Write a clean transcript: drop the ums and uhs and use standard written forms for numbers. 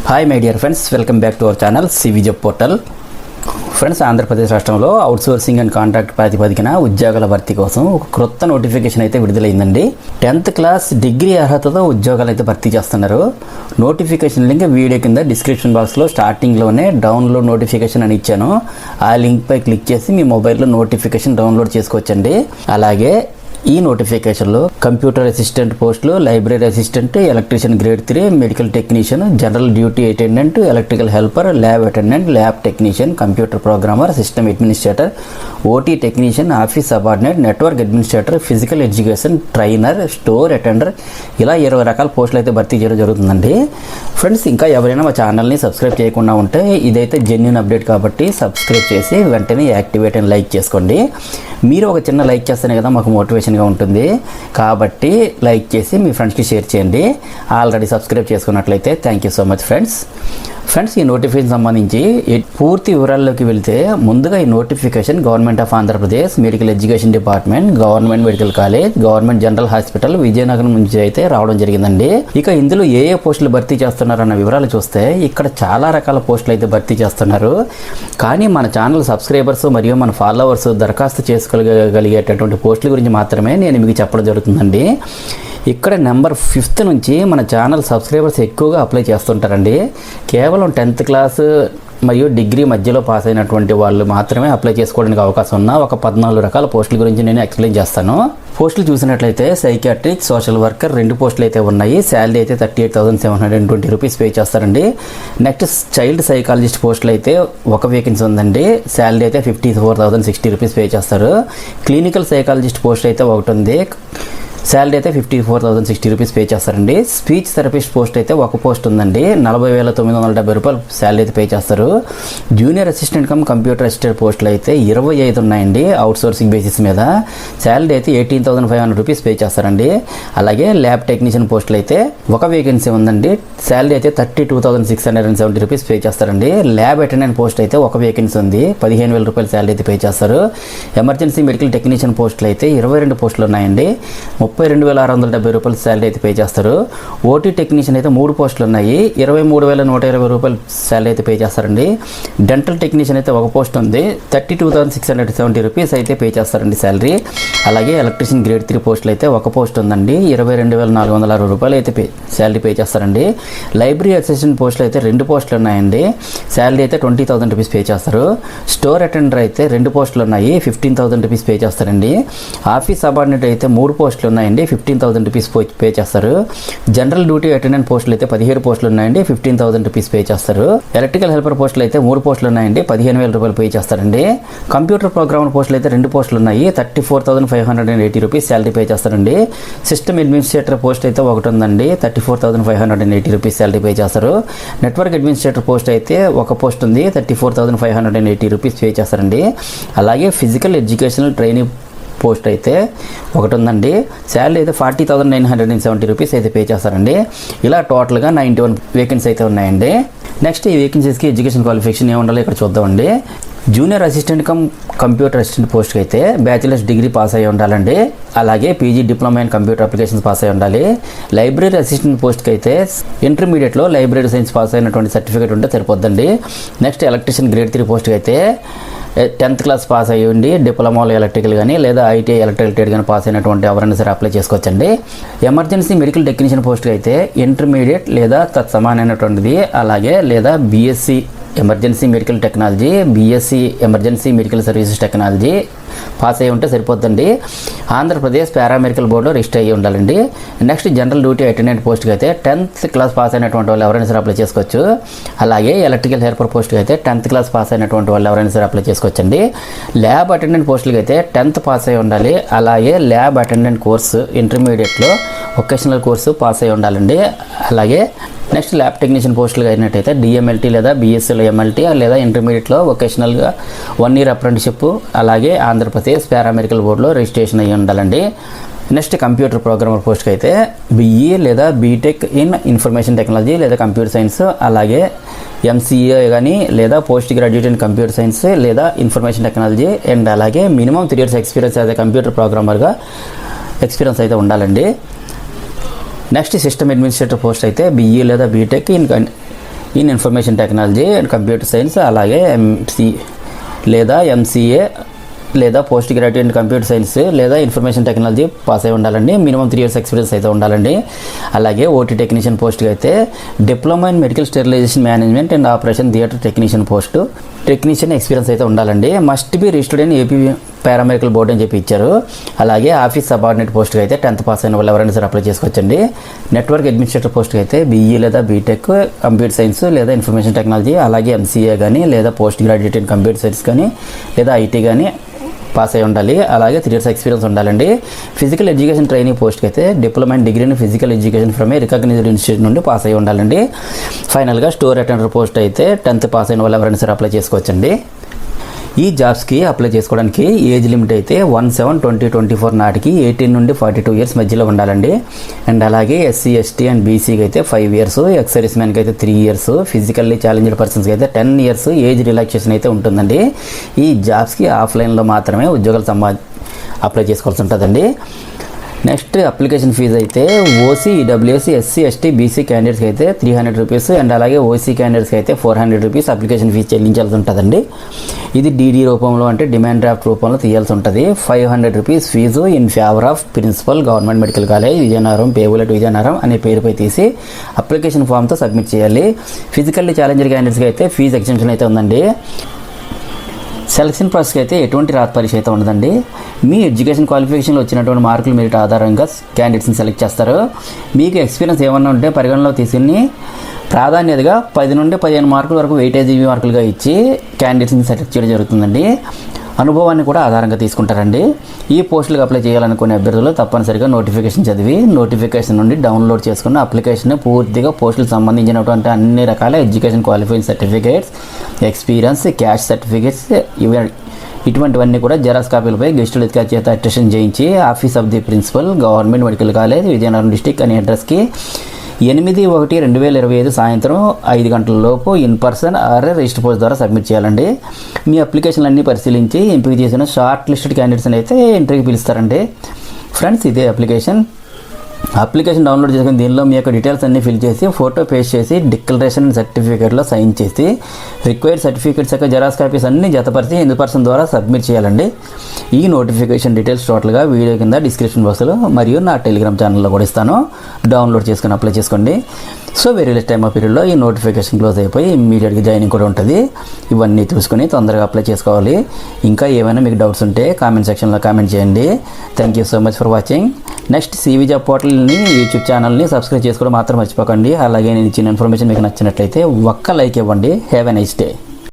Hi my dear friends, welcome back to our channel CV job portal. Friends, Andhra Pradesh రాష్ట్రంలో outsourcing and contract ప్రాతిపదికన ఉద్యోగాల భర్తీ కోసం ఒక క్రొత్త నోటిఫికేషన్ అయితే విడుదలైందండి. 10th క్లాస్ డిగ్రీ అర్హతతో ఉద్యోగాలు అయితే భర్తీ చేస్తున్నారు. నోటిఫికేషన్ లింక్ వీడియో కింద డిస్క్రిప్షన్ బాక్స్లో స్టార్టింగ్లోనే డౌన్లోడ్ నోటిఫికేషన్ అని ఇచ్చాను. ఆ లింక్పై క్లిక్ చేసి మీ మొబైల్లో నోటిఫికేషన్ డౌన్లోడ్ చేసుకోవచ్చండి. అలాగే ఈ నోటిఫికేషన్లో కంప్యూటర్ అసిస్టెంట్ పోస్టులు, library assistant, electrician grade 3, medical technician, general duty attendant, electrical helper, lab attendant, lab technician, computer programmer, system administrator, OT technician, office subordinate, network administrator, physical education trainer, store attender, ఇలా 20 రకాల పోస్టులు అయితే భర్తీ చేయడం జరుగుతుందండి. Friends, ఇంకా ఎవరైనా మా ఛానల్ని సబ్స్క్రైబ్ చేయకుండా ఉంటే ఇదైతే జెన్యూన్ అప్డేట్ కాబట్టి సబ్స్క్రైబ్ చేసి వెంటనే యాక్టివేట్ అని లైక్ చేసుకోండి. మీరు ఒక చిన్న లైక్ చేస్తేనే కదా మాకు మోటివేషన్గా ఉంటుంది. కాబట్టి లైక్ చేసి మీ ఫ్రెండ్స్కి షేర్ చేయండి. ఆల్రెడీ సబ్స్క్రైబ్ చేసుకున్నట్లయితే thank you so much friends. ఈ నోటిఫికేషన్ సంబంధించి పూర్తి వివరాల్లోకి వెళ్తే ముందుగా ఈ notification government of Andhra Pradesh medical education department, government medical college, government general hospital Vizianagaram నుంచి అయితే రావడం జరిగిందండి. ఇక ఇందులో ఏ పోస్టులు భర్తీ చేస్తున్నారన్న వివరాలు చూస్తే ఇక్కడ చాలా రకాల పోస్టులు అయితే భర్తీ చేస్తున్నారు. కానీ మన ఛానల్ సబ్స్క్రైబర్స్ మరియు మన ఫాలోవర్స్ దరఖాస్తు చేసుకోగలిగేటటువంటి పోస్టుల గురించి మాత్రమే నేను మీకు చెప్పడం జరుగుతుందండి. ఇక్కడ నెంబర్ 5 నుంచి మన ఛానల్ సబ్స్క్రైబర్స్ ఎక్కువగా అప్లై చేస్తుంటారండి. కేవలం 10th క్లాస్ మరియు డిగ్రీ మధ్యలో పాస్ అయినటువంటి వాళ్ళు మాత్రమే అప్లై చేసుకోవడానికి అవకాశం ఉన్న ఒక 14 రకాల పోస్టుల గురించి నేను ఎక్స్ప్లెయిన్ చేస్తాను. పోస్టులు చూసినట్లయితే సైకియాట్రిక్, సోషల్ వర్కర్ 2 పోస్టులు అయితే ఉన్నాయి. శాలరీ అయితే 38,720 రూపీస్ పే చేస్తారండి. నెక్స్ట్ చైల్డ్ సైకాలజిస్ట్ పోస్టులు అయితే ఒక వేకెన్సీ ఉందండి. శాలరీ అయితే 54,060 రూపీస్ పే చేస్తారు. క్లినికల్ సైకాలజిస్ట్ పోస్ట్ అయితే ఒకటి ఉంది. శాలరీ అయితే 54,060 రూపీస్ పే చేస్తారండి. స్పీచ్ థెరపిస్ట్ పోస్ట్ అయితే ఒక పోస్ట్ ఉందండి. 40,970 రూపాయలు శాలరీ అయితే పే చేస్తారు. Junior assistant cum computer assistant పోస్టులు అయితే 25 ఉన్నాయండి అవుట్ సోర్సింగ్ బేసిస్ మీద. శాలరీ అయితే 18,500 రూపీస్ పే చేస్తారండి. అలాగే ల్యాబ్ టెక్నీషియన్ పోస్టులు అయితే ఒక వేకెన్సీ ఉందండి. శాలరీ అయితే 32,670 రూపీస్ పే చేస్తారండి. ల్యాబ్ అటెండెంట్ పోస్ట్ అయితే ఒక వేకెన్సీ ఉంది. 15,000 రూపాయలు శాలరీ అయితే పే చేస్తారు. ఎమర్జెన్సీ మెడికల్ టెక్నీషియన్ పోస్టులు అయితే 22 పోస్టులు ఉన్నాయండి. 32,670 రూపాయలు శాలరీ అయితే పే చేస్తారు. ఓటీ టెక్నీషియన్ అయితే 3 పోస్టులు ఉన్నాయి. 23,120 రూపాయలు శాలరీ అయితే పే చేస్తారండి. డెంటల్ టెక్నీషియన్ అయితే ఒక పోస్ట్ ఉంది. 32,670 రూపీస్ అయితే పే చేస్తారండి శాలరీ. అలాగే ఎలక్ట్రీషియన్ గ్రేడ్ 3 పోస్టులు అయితే ఒక పోస్ట్ ఉందండి. 22,460 రూపాయలు అయితే శాలరీ పే చేస్తారండి. లైబ్రరీ అసిస్టెంట్ పోస్టులు అయితే 2 పోస్టులు ఉన్నాయండి. శాలరీ అయితే 20,000 రూపీస్ పే చేస్తారు. స్టోర్ అటెండర్ అయితే 2 పోస్టులు ఉన్నాయి. 15,000 రూపీస్ పే చేస్తారండి. ఆఫీస్ సబార్డినేట్ అయితే 3 పోస్టులు ఉన్నాయండి. 15,000 రూపీస్ పే చేస్తారు. జనరల్ డ్యూటీ అటెండెంట్ పోస్టులు అయితే 17 పోస్టులు ఉన్నాయండి. 15,000 రూపీస్ పే చేస్తారు. ఎలక్ట్రికల్ హెల్పర్ పోస్టులు అయితే 3 పోస్టులు ఉన్నాయండి. 15,000 రూపాయలు పే చేస్తారండి. కంప్యూటర్ ప్రోగ్రామర్ పోస్టులు అయితే 2 పోస్టులు ఉన్నాయి. 34,580 రూపీస్ శాలరీ పే చేస్తారండి. సిస్టమ్ అడ్మినిస్ట్రేటర్ పోస్ట్ అయితే ఒకటి ఉందండి. 34,580 రూపీస్ శాలరీ పే చేస్తారు. నెట్వర్క్ అడ్మినిస్ట్రేటర్ పోస్ట్ అయితే ఒక పోస్ట్ ఉంది. 34,580 రూపీస్ పే చేస్తారండి. అలాగే ఫిజికల్ ఎడ్యుకేషనల్ ట్రైనింగ్ పోస్ట్ అయితే ఒకటి ఉందండి. శాలరీ అయితే 40,970 రూపీస్ అయితే పే చేస్తారండి. ఇలా టోటల్గా 91 వేకెన్సీ అయితే ఉన్నాయండి. నెక్స్ట్ ఈ వేకెన్సీస్కి ఎడ్యుకేషన్ క్వాలిఫికేషన్ ఏమి ఉండాలో ఇక్కడ చూద్దామండి. Junior assistant cum computer assistant పోస్ట్కి అయితే బ్యాచిలర్స్ డిగ్రీ పాస్ అయ్యి ఉండాలండి. అలాగే PG diploma in computer applications pass అయ్యి ఉండాలి. లైబ్రరీ అసిస్టెంట్ పోస్ట్కి అయితే ఇంటర్మీడియట్లో లైబ్రరీ సైన్స్ పాస్ అయినటువంటి సర్టిఫికేట్ ఉంటే సరిపోద్దండి. నెక్స్ట్ ఎలక్ట్రీషియన్ గ్రేడ్ 3 పోస్ట్కి అయితే 10th క్లాస్ పాస్ అయ్యి ఉండి డిప్లొమాలో ఎలక్ట్రికల్ కానీ లేదా ఐటీఐ ఎలక్ట్రికల్ ట్రేడ్ కానీ పాస్ అయినటువంటి ఎవరైనా సరే అప్లై చేసుకోవచ్చండి. ఎమర్జెన్సీ మెడికల్ టెక్నీషియన్ పోస్ట్కి అయితే ఇంటర్మీడియట్ లేదా తత్సమానమైనటువంటిది అలాగే లేదా BSc emergency medical technology, BSc emergency medical services technology pass అయ్యి ఉంటే సరిపోద్దండి. ఆంధ్రప్రదేశ్ పారామెడికల్ బోర్డులో రిజిస్టర్ అయ్యి ఉండాలండి. నెక్స్ట్ జనరల్ డ్యూటీ అటెండెంట్ పోస్ట్కి అయితే 10th క్లాస్ పాస్ అయినటువంటి వాళ్ళు ఎవరైనా సరే అప్లై చేసుకోవచ్చు. అలాగే ఎలక్ట్రికల్ హెల్పర్ పోస్ట్కి అయితే 10th క్లాస్ పాస్ అయినటువంటి వాళ్ళు ఎవరైనా సరే అప్లై చేసుకోవచ్చండి. ల్యాబ్ అటెండెంట్ పోస్టులకి అయితే 10th పాస్ అయ్యి ఉండాలి. అలాగే ల్యాబ్ అటెండెంట్ కోర్సు ఇంటర్మీడియట్లో వొకేషనల్ కోర్సు పాస్ అయ్యి ఉండాలండి. అలాగే నెక్స్ట్ ల్యాబ్ టెక్నీషియన్ పోస్టులు అయినట్టయితే డిఎంఎల్టీ లేదా బీఎస్సీలో ఎంఎల్టీ లేదా ఇంటర్మీడియట్లో వొకేషనల్గా 1 year అప్రెంటిషిప్ అలాగే ఆంధ్రప్రదేశ్ పారామెడికల్ బోర్డులో రిజిస్ట్రేషన్ అయ్యి ఉండాలండి. నెక్స్ట్ కంప్యూటర్ ప్రోగ్రామర్ పోస్ట్కి అయితే బీఈ లేదా బీటెక్ ఇన్ ఇన్ఫర్మేషన్ టెక్నాలజీ లేదా కంప్యూటర్ సైన్స్ అలాగే ఎంసీఏ కానీ లేదా post graduate in computer science లేదా ఇన్ఫర్మేషన్ టెక్నాలజీ అండ్ అలాగే minimum 3 years experience as computer ప్రోగ్రామర్గా ఎక్స్పీరియన్స్ అయితే ఉండాలండి. నెక్స్ట్ సిస్టమ్ అడ్మినిస్ట్రేటర్ పోస్ట్ అయితే బీఈ లేదా BTech in in information technology and computer science, అలాగే ఎంసీఏ లేదా post graduate in computer science లేదా ఇన్ఫర్మేషన్ టెక్నాలజీ పాస్ అయి ఉండాలండి. మినిమం 3 years ఎక్స్పీరియన్స్ అయితే ఉండాలండి. అలాగే ఓటీ టెక్నీషియన్ పోస్ట్కి అయితే diploma in medical sterilization management and operation theatre technician post technician experience అయితే ఉండాలండి. Must be registered in AP paramedical board అని చెప్పి ఇచ్చారు. అలాగే ఆఫీస్ సబార్డినేట్ పోస్ట్కి అయితే 10th పాస్ అయిన వాళ్ళు ఎవరైనా సరే అప్లై చేసుకోవచ్చండి. నెట్వర్క్ అడ్మినిస్ట్రేటర్ పోస్ట్కి అయితే బీఈ లేదా బీటెక్ కంప్యూటర్ సైన్స్ లేదా ఇన్ఫర్మేషన్ టెక్నాలజీ, అలాగే ఎంసీఏ కానీ లేదా post graduate in computer science కానీ లేదా ఐటీ కానీ పాస్ అయి ఉండాలి. అలాగే 3 years ఎక్స్పీరియన్స్ ఉండాలండి. ఫిజికల్ ఎడ్యుకేషన్ ట్రైనింగ్ పోస్ట్కి అయితే diploma in degree in physical education from a recognized institute నుండి పాస్ అయి ఉండాలండి. ఫైనల్గా స్టోర్ అటెండర్ పోస్ట్ అయితే 10th పాస్ అయిన వాళ్ళు ఎవరైనా సరే అప్లై చేసుకోవచ్చండి. ఈ జాబ్స్కి అప్లై చేసుకోవడానికి ఏజ్ లిమిట్ అయితే 1/7/2024 నాటికి 18 నుండి 42 years మధ్యలో ఉండాలండి. అండ్ అలాగే ఎస్సీ ఎస్టీ అండ్ బీసీకి అయితే 5 years, ఎక్స్ సర్వీస్ మ్యాన్కి అయితే 3 years, ఫిజికల్లీ ఛాలెంజ్డ్ పర్సన్స్కి అయితే 10 years ఏజ్ రిలాక్సేషన్ అయితే ఉంటుందండి. ఈ జాబ్స్కి ఆఫ్లైన్లో మాత్రమే ఉద్యోగాలు అప్లై చేసుకోవాల్సి ఉంటుందండి. నెక్స్ట్ అప్లికేషన్ ఫీజు అయితే OC, EWS, SC ST BC క్యాండిడేట్స్కి అయితే 300 rupees అండ్ అలాగే ఓసీ క్యాండిడేట్స్కి అయితే 400 rupees అప్లికేషన్ ఫీజు చెల్లించాల్సి ఉంటుందండి. ఇది డీడీ రూపంలో అంటే డిమాండ్ డ్రాఫ్ట్ రూపంలో తీయాల్సి ఉంటుంది. 500 rupees fee in favour of principal government medical college Vizianagaram, payable at Vizianagaram అనే పేరుపై తీసి అప్లికేషన్ ఫామ్తో సబ్మిట్ చేయాలి. ఫిజికల్లీ ఛాలెంజ్డ్ క్యాండిడేట్స్కి అయితే ఫీజు ఎగ్జెంప్షన్ అయితే ఉందండి. సెలక్షన్ ప్రాసెస్కి అయితే ఎటువంటి రాత పరీక్ష అయితే ఉండదండి. మీ ఎడ్యుకేషన్ క్వాలిఫికేషన్లో వచ్చినటువంటి మార్కులు మెరిట్ ఆధారంగా క్యాండిడేట్స్ని సెలెక్ట్ చేస్తారు. మీకు ఎక్స్పీరియన్స్ ఏమన్నా ఉంటే పరిగణలో తీసుకుని ప్రాధాన్యతగా 10 నుండి 15 మార్కుల వరకు వెయిటేజ్ మార్కులుగా ఇచ్చి క్యాండిడేట్స్ని సెలెక్ట్ చేయడం జరుగుతుందండి. అనుభవాన్ని కూడా ఆధారంగా తీసుకుంటారండి. ఈ పోస్టులకు అప్లై చేయాలనుకునే అభ్యర్థులు తప్పనిసరిగా నోటిఫికేషన్ చదివి నోటిఫికేషన్ నుండి డౌన్లోడ్ చేసుకున్న అప్లికేషన్ పూర్తిగా పోస్టులకు సంబంధించినటువంటి అన్ని రకాల education qualifying certificates, experience, cash certificates ఇటువంటివన్నీ కూడా జెరాక్స్ కాపీలపై గెస్టుల చేత అటెస్టేషన్ చేయించి office of the principal government medical college Vizianagaram district అనే అడ్రస్కి 8/1/2025 సాయంత్రం 5 గంటల లోపు in person or register post ద్వారా సబ్మిట్ చేయాలండి. మీ అప్లికేషన్లన్నీ పరిశీలించి ఎంపిక చేసిన షార్ట్ లిస్టెడ్ క్యాండిడేట్స్ని అయితే ఇంటర్వ్యూకి పిలుస్తారండి. ఫ్రెండ్స్, ఇదే అప్లికేషన్ డౌన్లోడ్ చేసుకుని దీనిలో మీ యొక్క డీటెయిల్స్ అన్ని ఫిల్ చేసి ఫోటో పేస్ట్ చేసి డిక్లరేషన్ సర్టిఫికేట్లో సైన్ చేసి రిక్వైర్డ్ సర్టిఫికేట్స్ యొక్క జెరాక్స్ కాపీస్ అన్ని జతపరిచి ఇన్ పర్సన్ ద్వారా సబ్మిట్ చేయాలండి. ఈ నోటిఫికేషన్ డీటెయిల్స్ టోటల్గా వీడియో కింద డిస్క్రిప్షన్ బాక్స్లో మరియు నా టెలిగ్రామ్ ఛానల్లో కూడా ఇస్తాను. డౌన్లోడ్ చేసుకుని అప్లై చేసుకోండి. So very less time of పీరియడ్లో ఈ నోటిఫికేషన్ క్లోజ్ అయిపోయి ఇమ్మీడియట్గా జాయినింగ్ కూడా ఉంటుంది. ఇవన్నీ చూసుకుని తొందరగా అప్లై చేసుకోవాలి. ఇంకా ఏమైనా మీకు డౌట్స్ ఉంటే కామెంట్ సెక్షన్లో కామెంట్ చేయండి. Thank you so much for watching. Next CV job పోర్టల్ని యూట్యూబ్ ఛానల్ని సబ్స్క్రైబ్ చేసుకోవడం మాత్రం మర్చిపోకండి. అలాగే నేను ఇచ్చిన ఇన్ఫర్మేషన్ మీకు నచ్చినట్లయితే ఒక్క లైక్ ఇవ్వండి. Have a nice day.